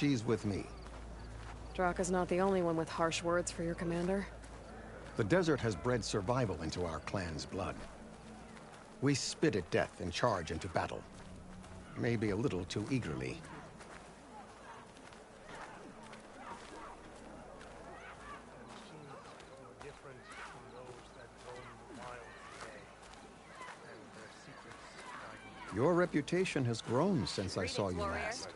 She's with me. Draka's not the only one with harsh words for your commander. The desert has bred survival into our clan's blood. We spit at death and charge into battle. Maybe a little too eagerly. Your reputation has grown since I saw you last.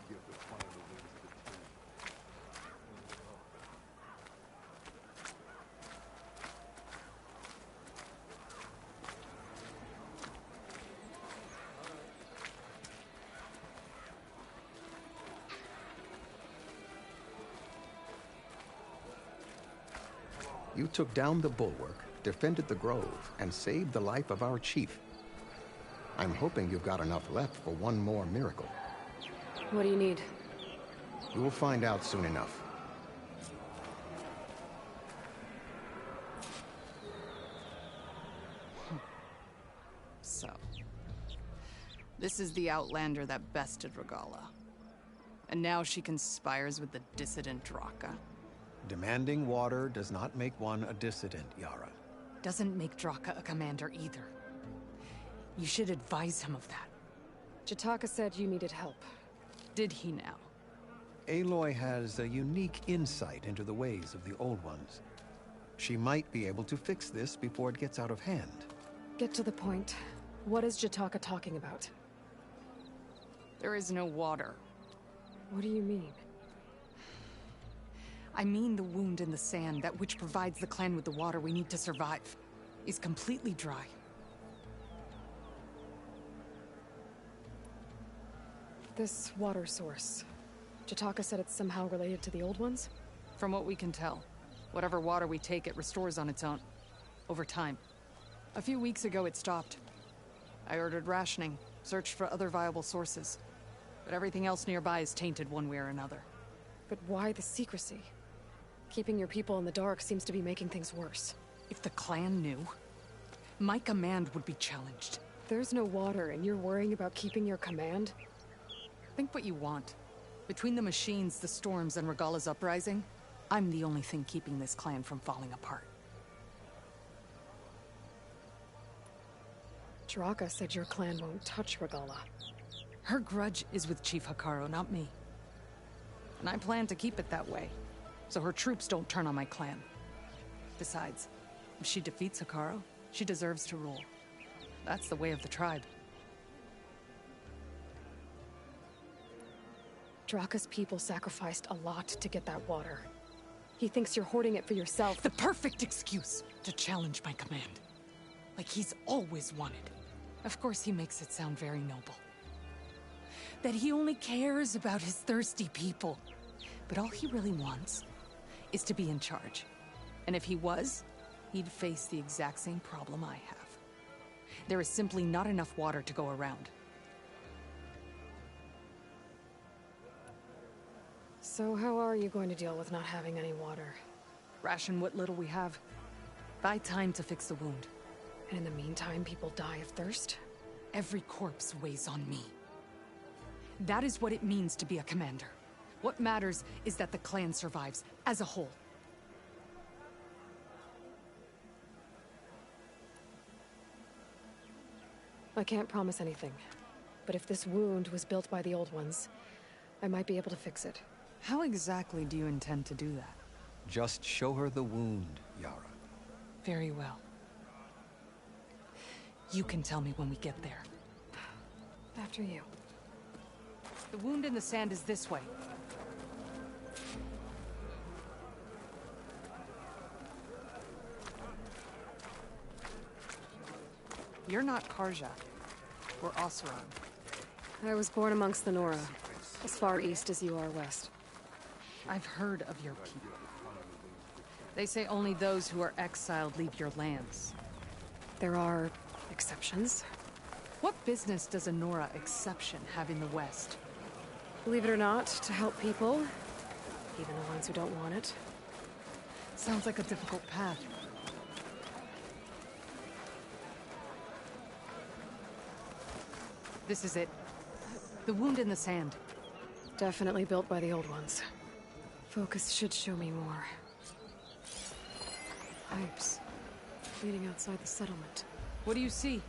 You took down the bulwark, defended the grove, and saved the life of our chief. I'm hoping you've got enough left for one more miracle. What do you need? You will find out soon enough. So, this is the Outlander that bested Regalla. And now she conspires with the dissident Draka. Demanding water does not make one a dissident, Yara. Doesn't make Draka a commander either. You should advise him of that. Jataka said you needed help. Did he now? Aloy has a unique insight into the ways of the Old Ones. She might be able to fix this before it gets out of hand. Get to the point. What is Jataka talking about? There is no water. What do you mean? I mean the wound in the sand, that which provides the clan with the water we need to survive, is completely dry. This water source. Jataka said it's somehow related to the Old Ones? From what we can tell, whatever water we take, it restores on its own. Over time. A few weeks ago, it stopped. I ordered rationing, searched for other viable sources. But everything else nearby is tainted one way or another. But why the secrecy? Keeping your people in the dark seems to be making things worse. If the clan knew, my command would be challenged. There's no water, and you're worrying about keeping your command? Think what you want. Between the machines, the storms, and Regalla's uprising, I'm the only thing keeping this clan from falling apart. Draka said your clan won't touch Regalla. Her grudge is with Chief Hekarro, not me. And I plan to keep it that way, so her troops don't turn on my clan. Besides, if she defeats Hekarro, she deserves to rule. That's the way of the tribe. Draka's people sacrificed a lot to get that water. He thinks you're hoarding it for yourself. The perfect excuse to challenge my command. Like he's always wanted. Of course he makes it sound very noble. That he only cares about his thirsty people. But all he really wants is to be in charge. And if he was, he'd face the exact same problem I have. There is simply not enough water to go around. So how are you going to deal with not having any water? Ration what little we have. Buy time to fix the wound. And in the meantime, people die of thirst? Every corpse weighs on me. That is what it means to be a commander. What matters is that the clan survives, as a whole. I can't promise anything. But if this wound was built by the Old Ones, I might be able to fix it. How exactly do you intend to do that? Just show her the wound, Yara. Very well. You can tell me when we get there. After you. The wound in the sand is this way. You're not Karja. We're Oseram. I was born amongst the Nora, as far east as you are west. I've heard of your people. They say only those who are exiled leave your lands. There are exceptions. What business does a Nora exception have in the West? Believe it or not, to help people, even the ones who don't want it. Sounds like a difficult path. This is it. The wound in the sand. Definitely built by the old ones. Focus should show me more. Pipes. Leading outside the settlement. What do you see?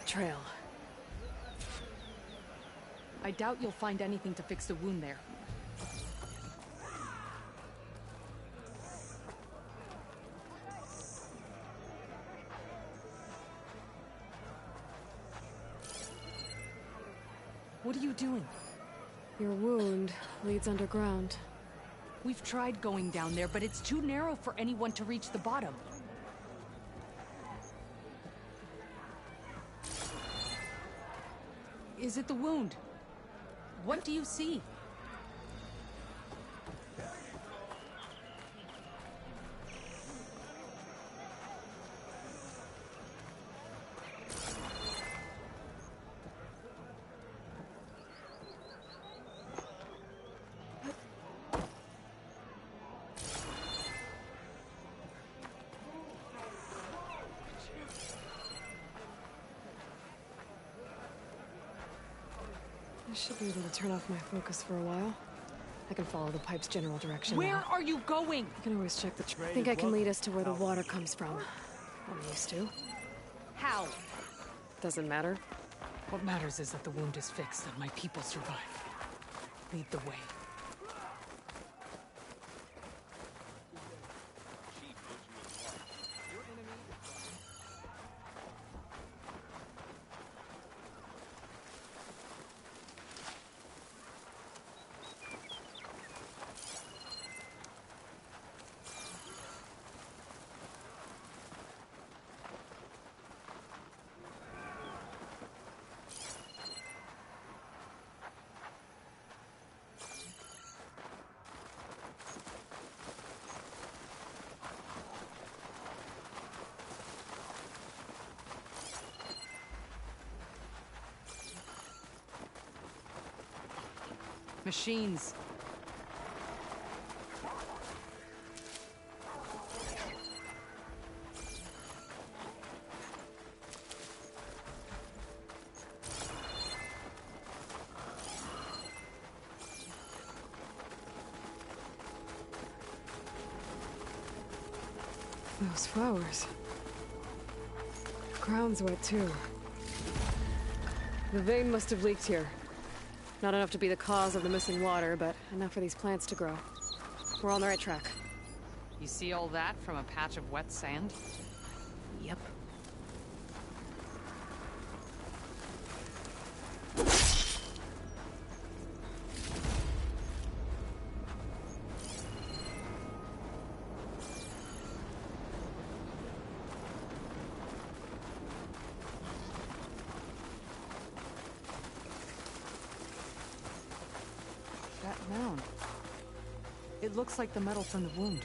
A trail. I doubt you'll find anything to fix the wound there. What are you doing? Your wound leads underground. We've tried going down there, but it's too narrow for anyone to reach the bottom. Is it the wound? What do you see? I should be able to turn off my focus for a while. I can follow the pipe's general direction Where now. are you going? I can always check the I think I can lead us to where the water comes from. I'm used to. How? Doesn't matter. What matters is that the wound is fixed and my people survive. Lead the way. Machines. Those flowers. Ground's wet too. The vein must have leaked here. Not enough to be the cause of the missing water, but enough for these plants to grow. We're on the right track. You see all that from a patch of wet sand? Yep. That mound. It looks like the metal from the wound.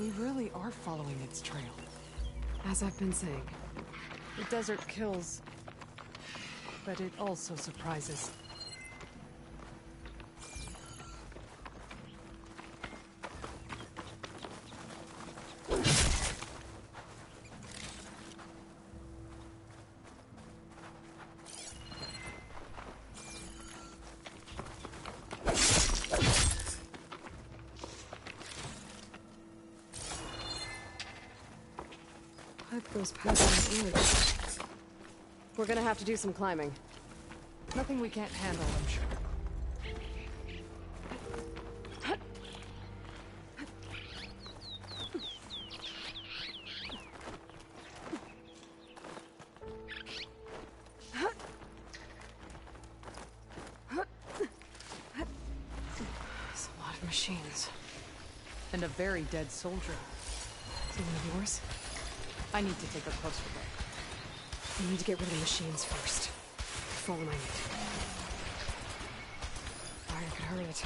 We really are following its trail. As I've been saying. The desert kills, but it also surprises. Pipe goes past the edge. We're gonna have to do some climbing. Nothing we can't handle, I'm sure. There's a lot of machines. And a very dead soldier. Is he one of yours? I need to take a closer look. We need to get rid of the machines first. Follow my lead. Fire could hurt it.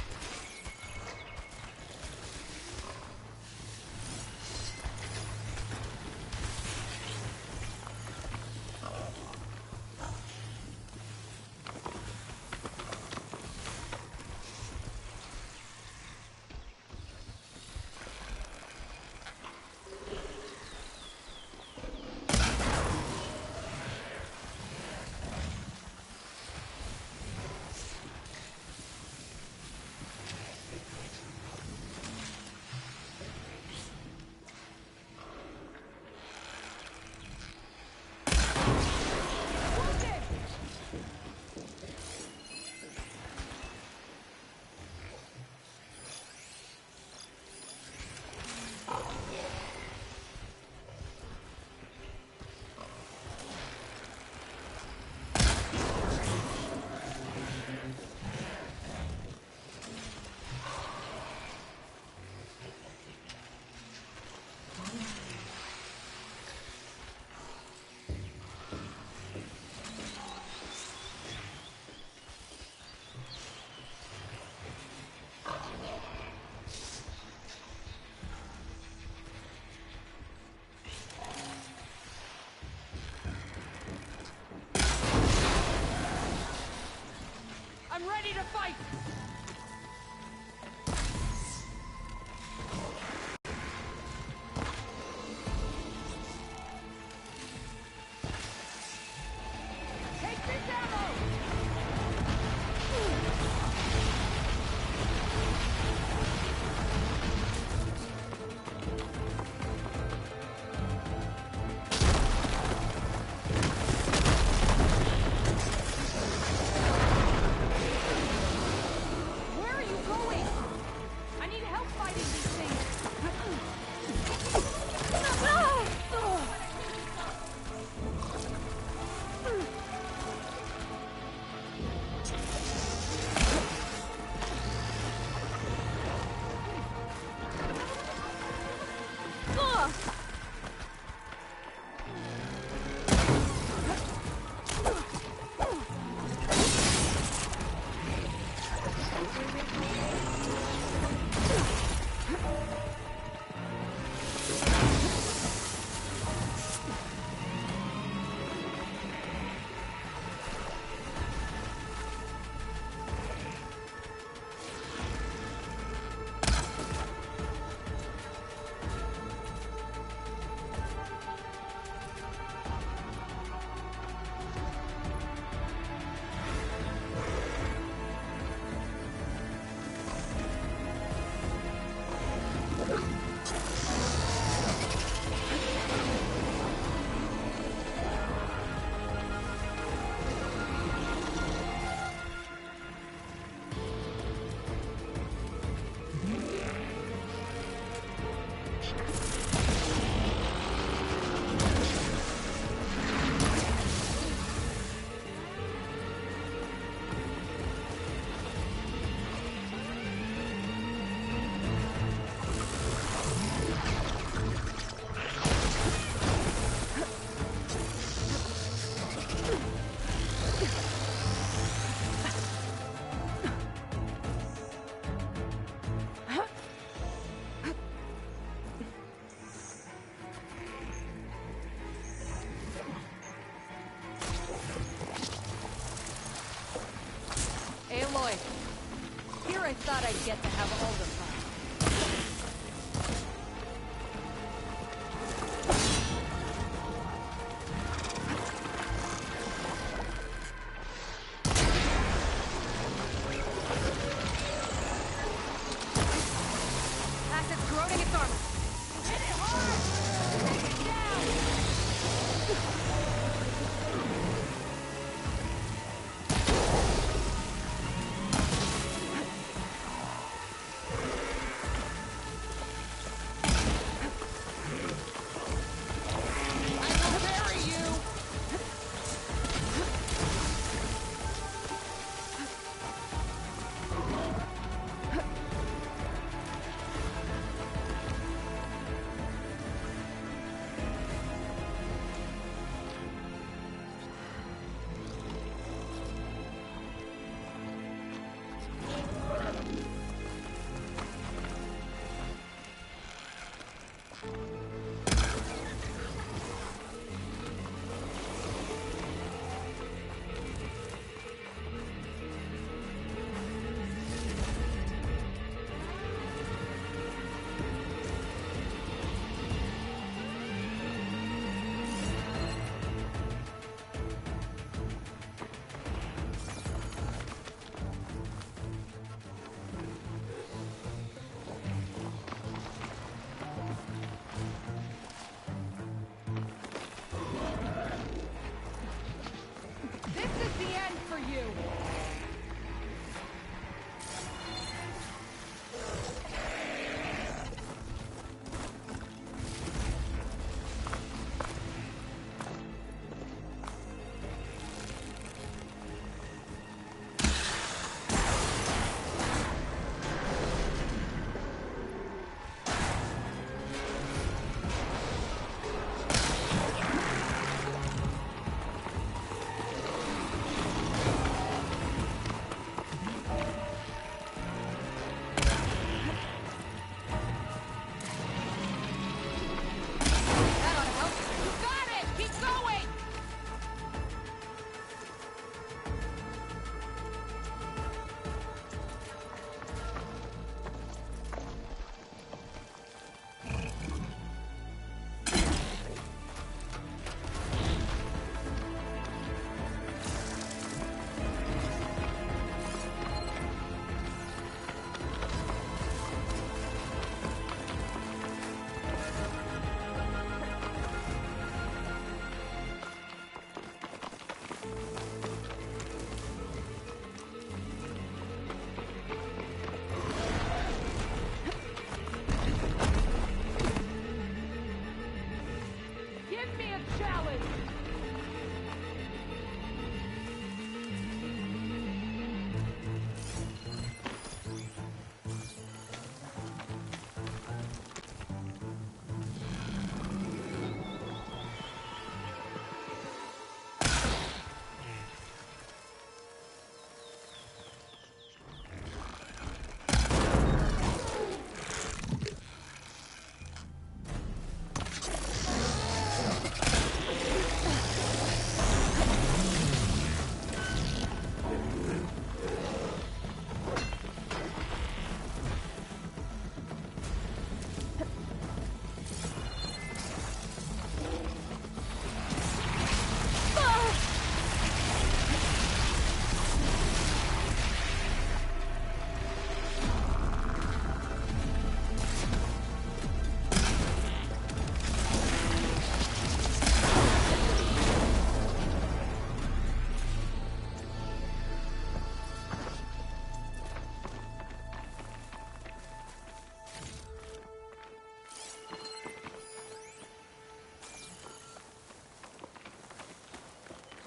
Aloy, here I thought I'd get to have all the fun. Acid's corroding its armor. Hit it hard! Take it down!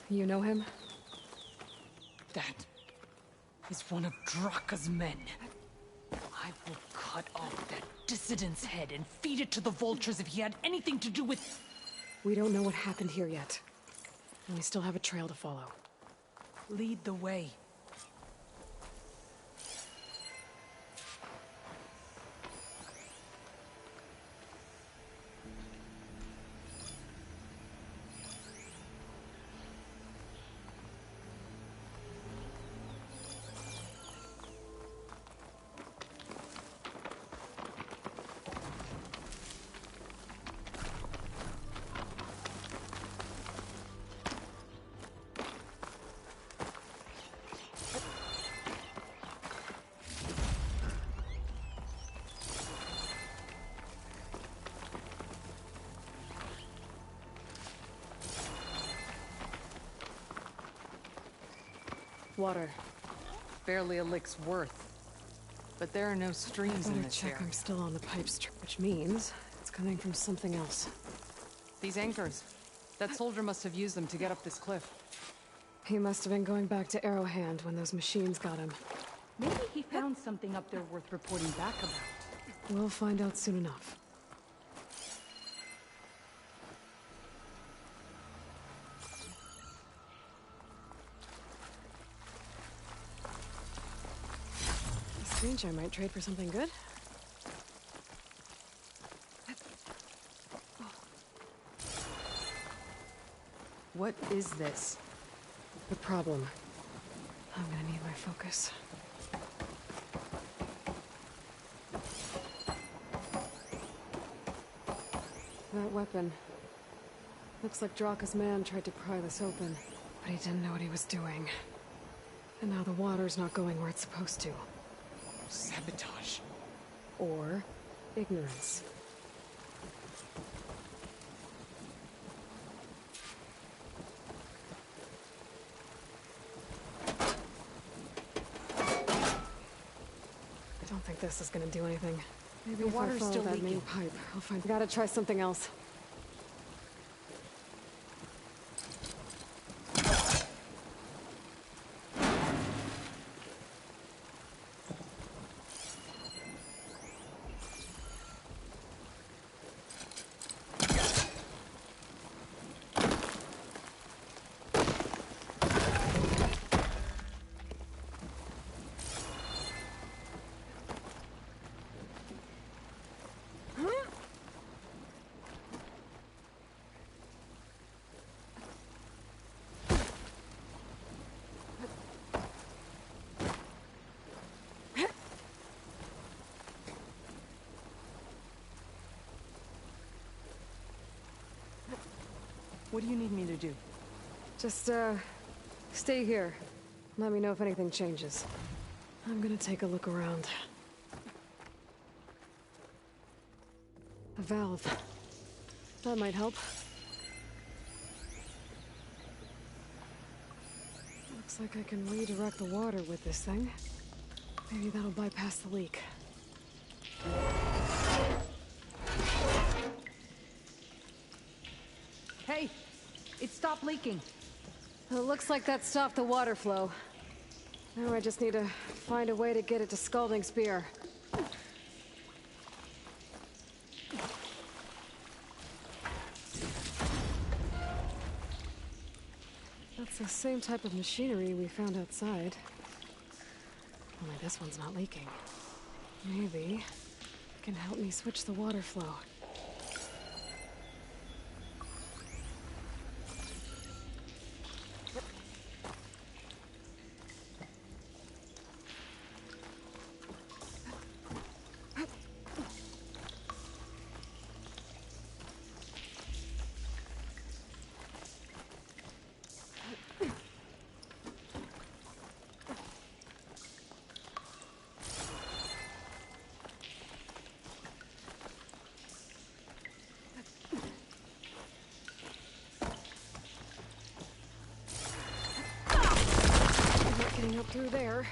You know him? That is one of Draka's men. I will cut off that dissident's head and feed it to the vultures if he had anything to do with... We don't know what happened here yet. And we still have a trail to follow. Lead the way. Water. Barely a lick's worth. But there are no streams in Better this check area. I'm still on the pipe strip, which means it's coming from something else. These anchors. That soldier must have used them to get up this cliff. He must have been going back to Arrowhand when those machines got him. Maybe he found something up there worth reporting back about. We'll find out soon enough. Strange, I might trade for something good. What is this? The problem. I'm gonna need my focus. That weapon. Looks like Draka's man tried to pry this open, but he didn't know what he was doing. And now the water's not going where it's supposed to. Sabotage. Or ignorance. I don't think this is gonna do anything. Maybe The if I water's follow still that main leaking. pipe, I'll find. Gotta try something else. What do you need me to do? Just, stay here. Let me know if anything changes. I'm gonna take a look around. A valve. That might help. Looks like I can redirect the water with this thing. Maybe that'll bypass the leak. Hey! It stopped leaking. It looks like that stopped the water flow. Now I just need to find a way to get it to Scalding Spear. That's the same type of machinery we found outside. Only this one's not leaking. Maybe it can help me switch the water flow. Getting up through there.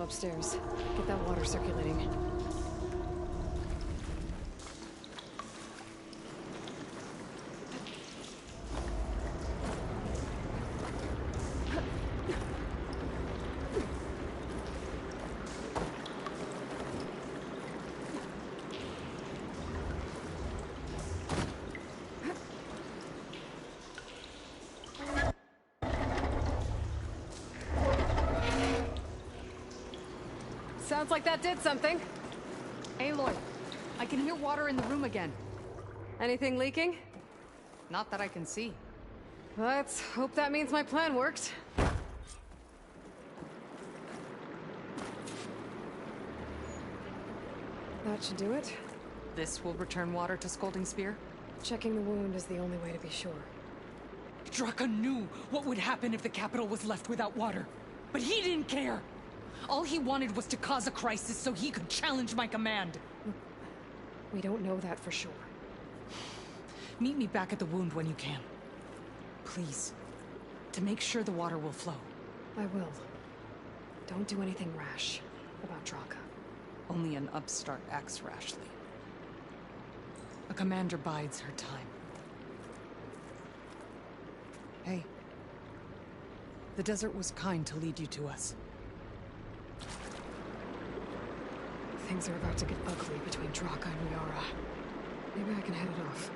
upstairs. Get that water circulating. Sounds like that did something. Aloy, I can hear water in the room again. Anything leaking? Not that I can see. Let's hope that means my plan worked. That should do it. This will return water to Scolding Spear? Checking the wound is the only way to be sure. Draka knew what would happen if the capital was left without water. But he didn't care! All he wanted was to cause a crisis so he could challenge my command. We don't know that for sure. Meet me back at the wound when you can. Please. To make sure the water will flow. I will. Don't do anything rash about Draka. Only an upstart acts rashly. A commander bides her time. Hey. The desert was kind to lead you to us. Things are about to get ugly between Draka and Nora. Maybe I can head it off.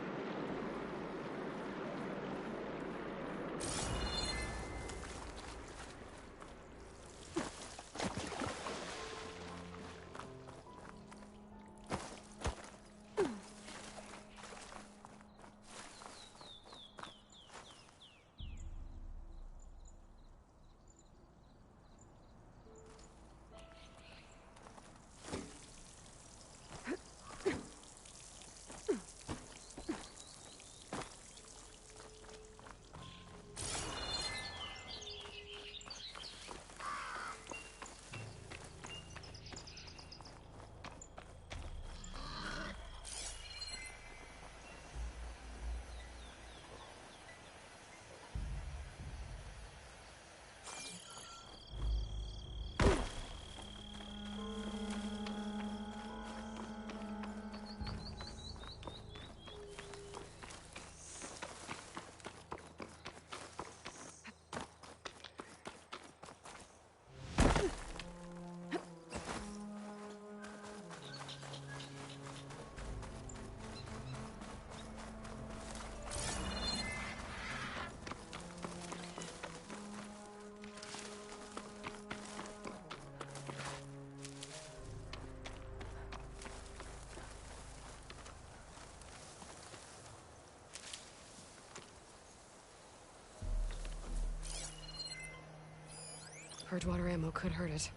Purge water ammo could hurt it.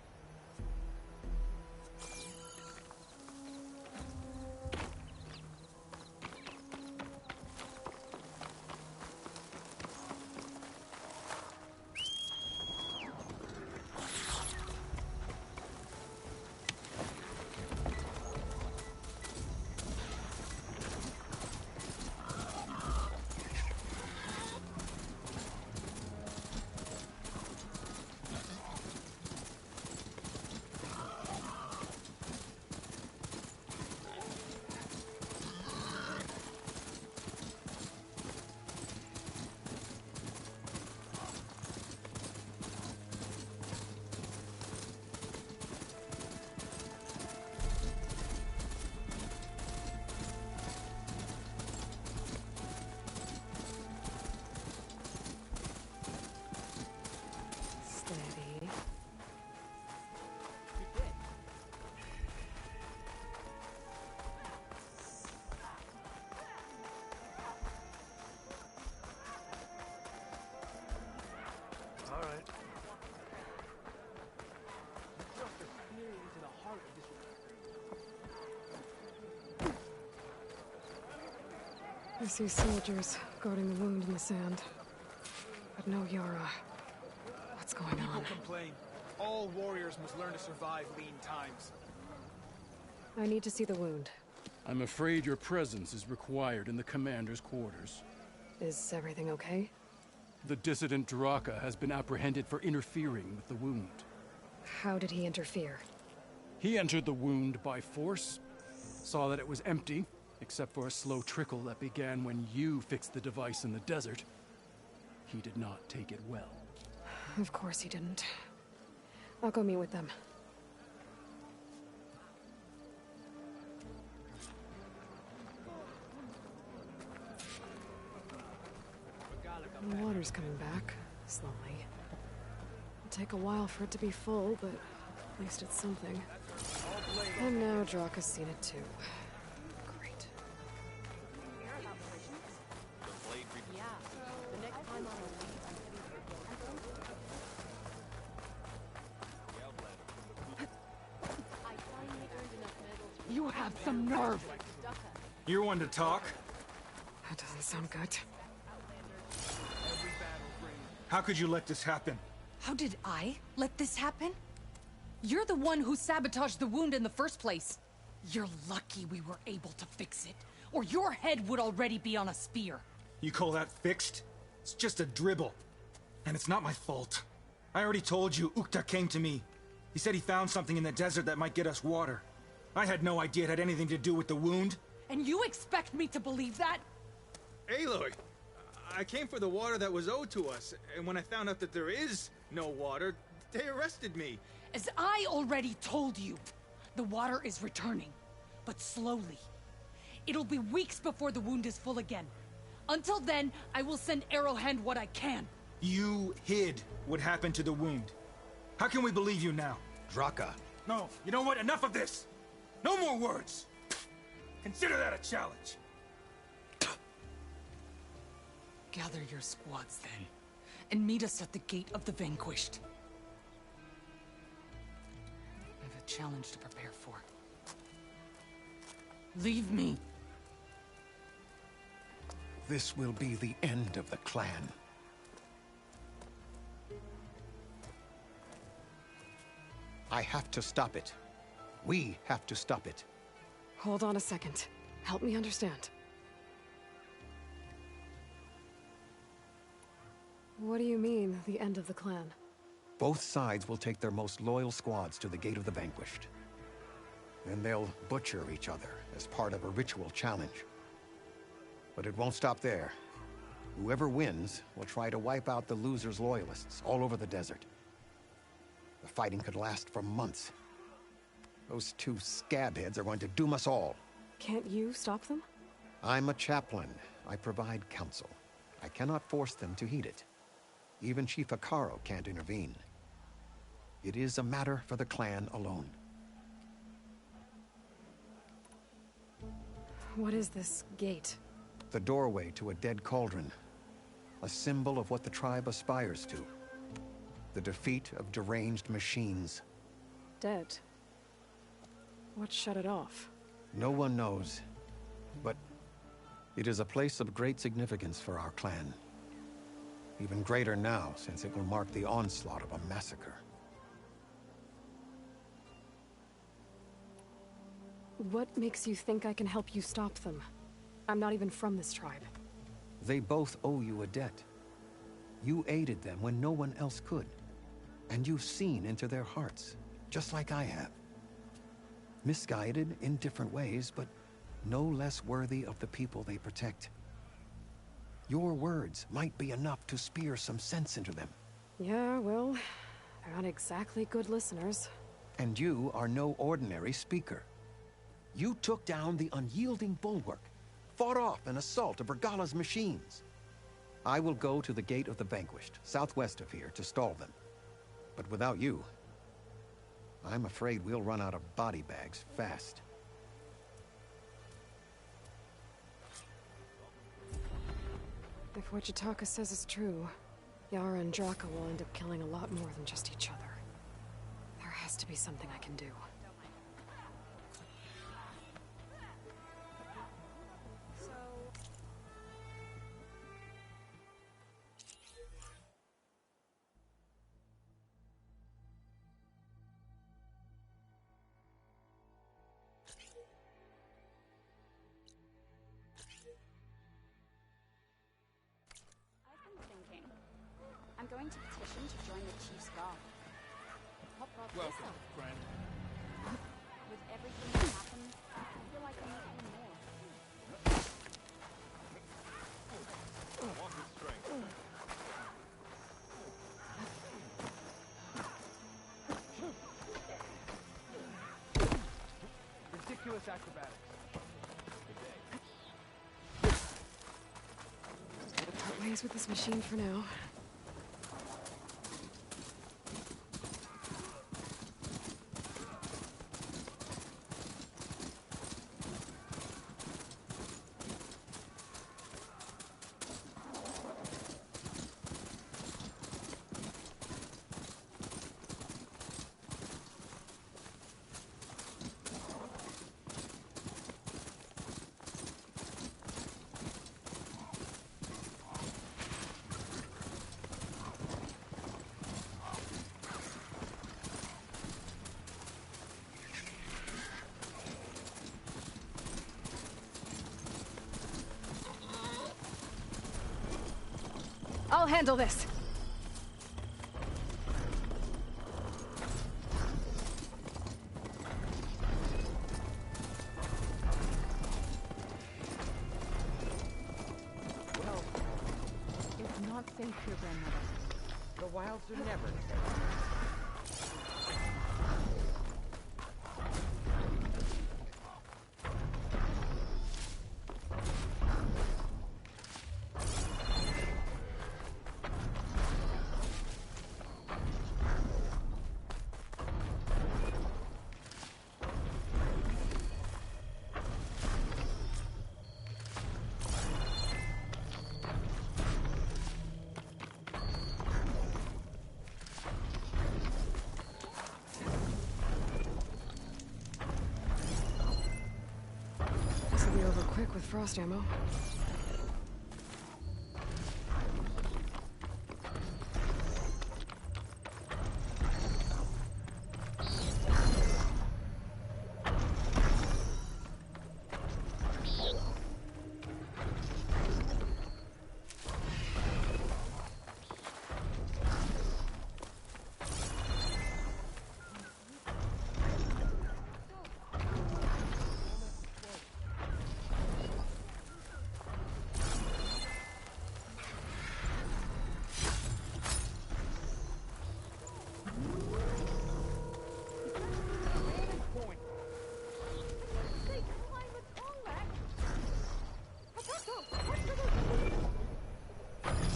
Steady. All right. I see soldiers guarding the wound in the sand. But no Yara. What's going People on? complain. All warriors must learn to survive lean times. I need to see the wound. I'm afraid your presence is required in the commander's quarters. Is everything okay? The dissident Draka has been apprehended for interfering with the wound. How did he interfere? He entered the wound by force, saw that it was empty, except for a slow trickle that began when you fixed the device in the desert. He did not take it well. Of course he didn't. I'll go meet with them. The water's coming back, slowly. It'll take a while for it to be full, but at least it's something. And now Draka's seen it too. Great. You have some nerve! You're one to talk? That doesn't sound good. How could you let this happen? How did I let this happen? You're the one who sabotaged the wound in the first place. You're lucky we were able to fix it, or your head would already be on a spear. You call that fixed? It's just a dribble. And it's not my fault. I already told you, Ukta came to me. He said he found something in the desert that might get us water. I had no idea it had anything to do with the wound. And you expect me to believe that? Aloy, I came for the water that was owed to us, and when I found out that there is no water, they arrested me. As I already told you, the water is returning, but slowly. It'll be weeks before the wound is full again. Until then, I will send Arrowhand what I can. You hid what happened to the wound. How can we believe you now? Draka. No, you know what? Enough of this! No more words! Consider that a challenge. Gather your squads then, and meet us at the Gate of the Vanquished. I have a challenge to prepare for. Leave me. This will be the end of the clan. I have to stop it. We have to stop it. Hold on a second. Help me understand. What do you mean, the end of the clan? Both sides will take their most loyal squads to the Gate of the Vanquished. Then they'll butcher each other as part of a ritual challenge. But it won't stop there. Whoever wins will try to wipe out the loser's loyalists all over the desert. The fighting could last for months. Those two scabheads are going to doom us all. Can't you stop them? I'm a chaplain. I provide counsel. I cannot force them to heed it. Even Chief Akaro can't intervene. It is a matter for the clan alone. What is this gate? The doorway to a dead cauldron. A symbol of what the tribe aspires to. The defeat of deranged machines. Dead. What shut it off? No one knows. But it is a place of great significance for our clan. Even greater now, since it will mark the onslaught of a massacre. What makes you think I can help you stop them? I'm not even from this tribe. They both owe you a debt. You aided them when no one else could. And you've seen into their hearts, just like I have. Misguided in different ways, but no less worthy of the people they protect. Your words might be enough to spear some sense into them. Yeah, well, they're not exactly good listeners. And you are no ordinary speaker. You took down the unyielding bulwark, fought off an assault of Regala's machines. I will go to the Gate of the Vanquished, southwest of here, to stall them. But without you, I'm afraid we'll run out of body bags fast. If what Jataka says is true, Yara and Draka will end up killing a lot more than just each other. There has to be something I can do. I'm going to petition to join the Chief's Guard. The Welcome, friend. With everything that happened, I feel like I need you more. Walk with strength. Ridiculous acrobatics. Part ways with this machine for now. I'll handle this. Well, it's not safe here, Grandmother. The wilds are never safe. This will be over quick with frost ammo.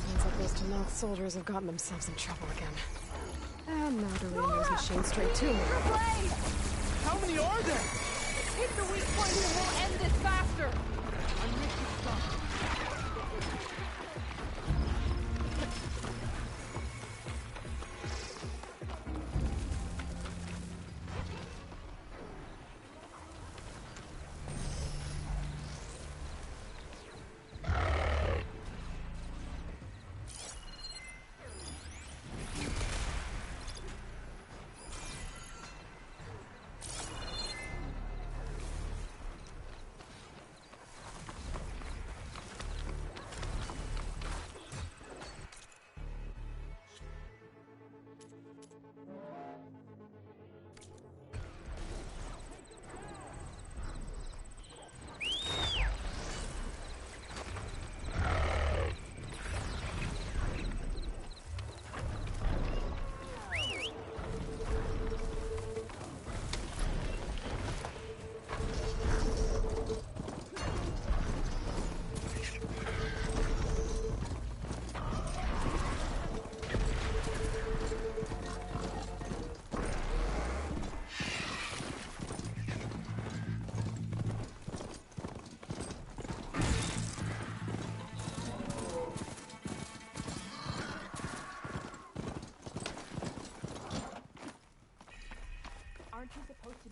Sounds like those Tanakh soldiers have gotten themselves in trouble again. And now they're leading those machines straight to me. How many are there? Hit the weak point and we'll end this faster!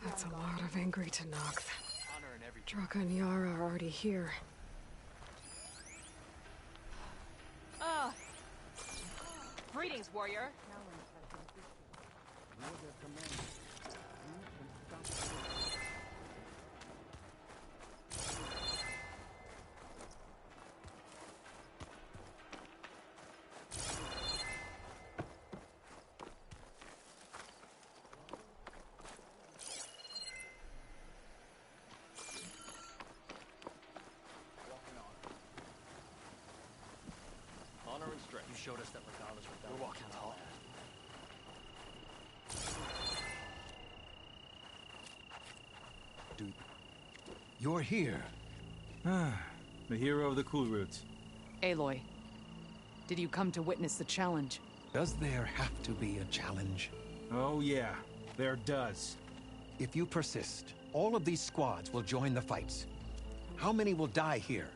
That's a lot of angry Tanakh. Draka and Yara are already here. Greetings, warrior. showed us that Regalla's rebellion. We're walking tall. Dude, you're here. The hero of the Cool Roots. Aloy, did you come to witness the challenge? Does there have to be a challenge? Oh yeah, there does. If you persist, all of these squads will join the fights. How many will die here?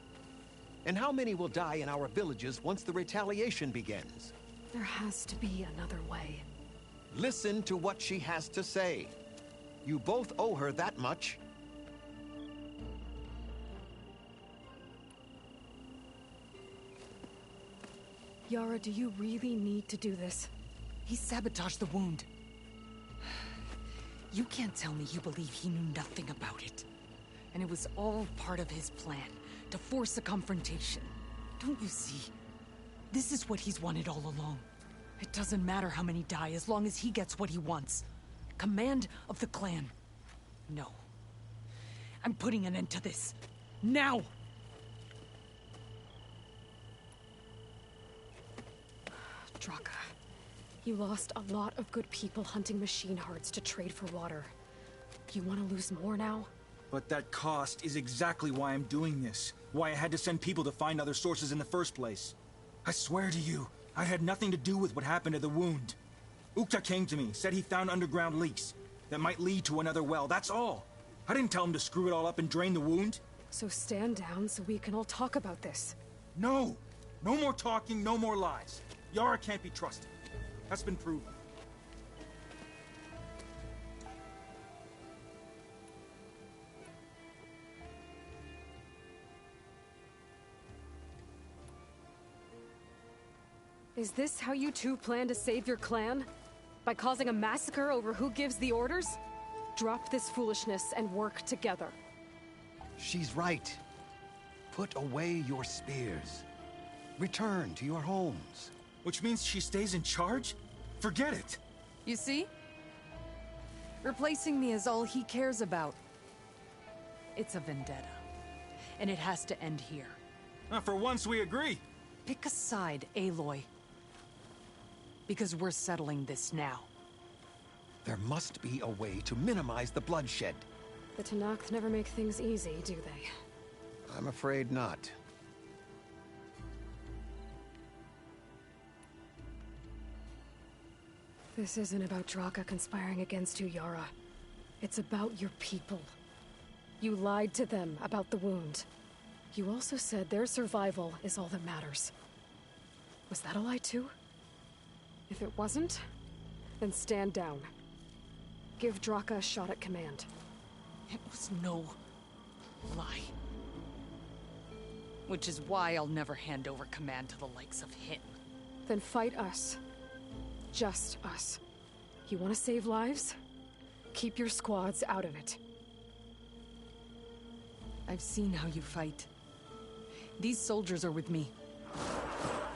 And how many will die in our villages once the retaliation begins? There has to be another way. Listen to what she has to say. You both owe her that much. Yara, do you really need to do this? He sabotaged the wound. You can't tell me you believe he knew nothing about it. And it was all part of his plan, to force a confrontation. Don't you see? This is what he's wanted all along. It doesn't matter how many die as long as he gets what he wants. Command of the clan. No. I'm putting an end to this. Now! Draka, you lost a lot of good people hunting machine hearts to trade for water. You want to lose more now? But that cost is exactly why I'm doing this. Why I had to send people to find other sources in the first place. I swear to you, I had nothing to do with what happened to the wound. Ukta came to me, said he found underground leaks that might lead to another well, that's all. I didn't tell him to screw it all up and drain the wound. So stand down so we can all talk about this. No! No more talking, no more lies. Yara can't be trusted. That's been proven. Is this how you two plan to save your clan? By causing a massacre over who gives the orders? Drop this foolishness and work together. She's right. Put away your spears. Return to your homes. Which means she stays in charge? Forget it! You see? Replacing me is all he cares about. It's a vendetta. And it has to end here. For once we agree. Pick a side, Aloy. Because we're settling this now. There must be a way to minimize the bloodshed. The Tenakth never make things easy, do they? I'm afraid not. This isn't about Draka conspiring against you, Yara. It's about your people. You lied to them about the wound. You also said their survival is all that matters. Was that a lie too? If it wasn't, then stand down. Give Draka a shot at command. It was no lie. Which is why I'll never hand over command to the likes of him. Then fight us. Just us. You want to save lives? Keep your squads out of it. I've seen how you fight. These soldiers are with me.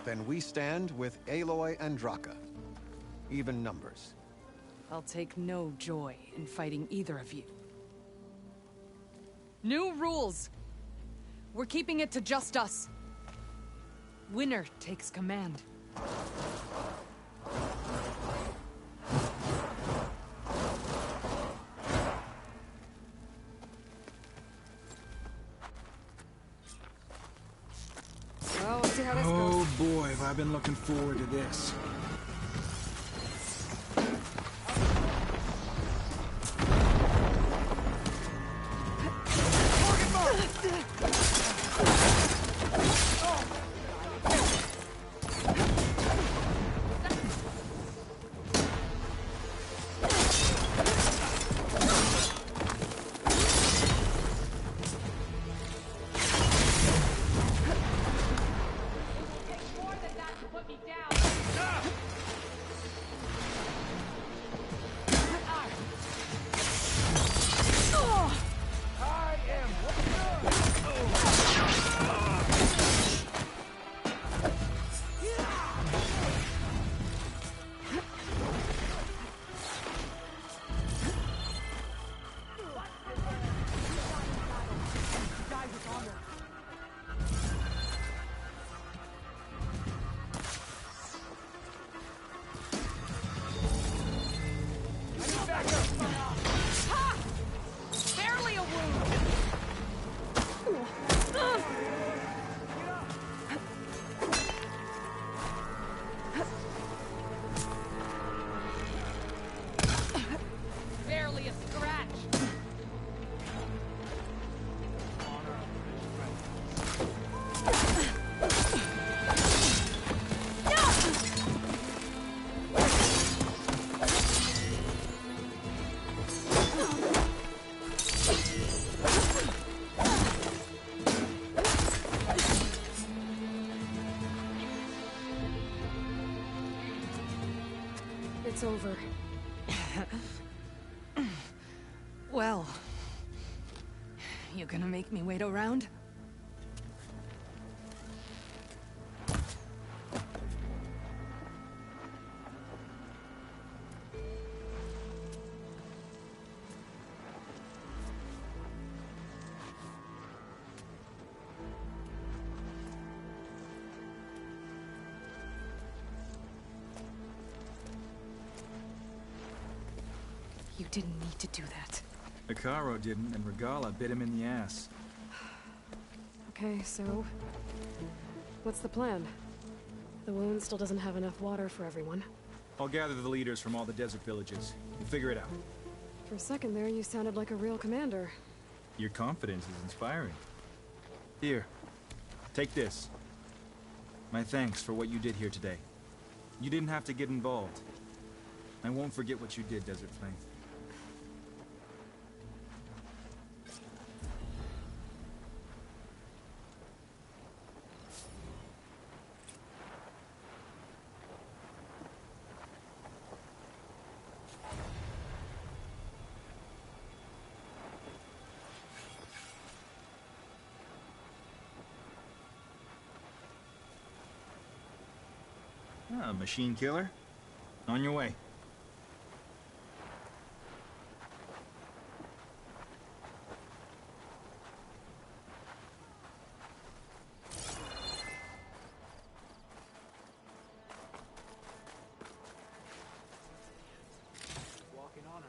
Then we stand with Aloy and Draka. Even numbers. I'll take no joy in fighting either of you. New rules! We're keeping it to just us. Winner takes command. Well, we'll see how this goes. Oh boy, have I been looking forward to this. it's over. Well, you gonna make me wait around? You didn't need to do that. Ikaro didn't, and Regala bit him in the ass. Okay, so... what's the plan? The wound still doesn't have enough water for everyone. I'll gather the leaders from all the desert villages. We'll figure it out. For a second there, you sounded like a real commander. Your confidence is inspiring. Here, take this. My thanks for what you did here today. You didn't have to get involved. I won't forget what you did, Desert Flame. Ah, machine killer. On your way. Walking on her.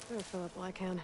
There, Philip Blackhand.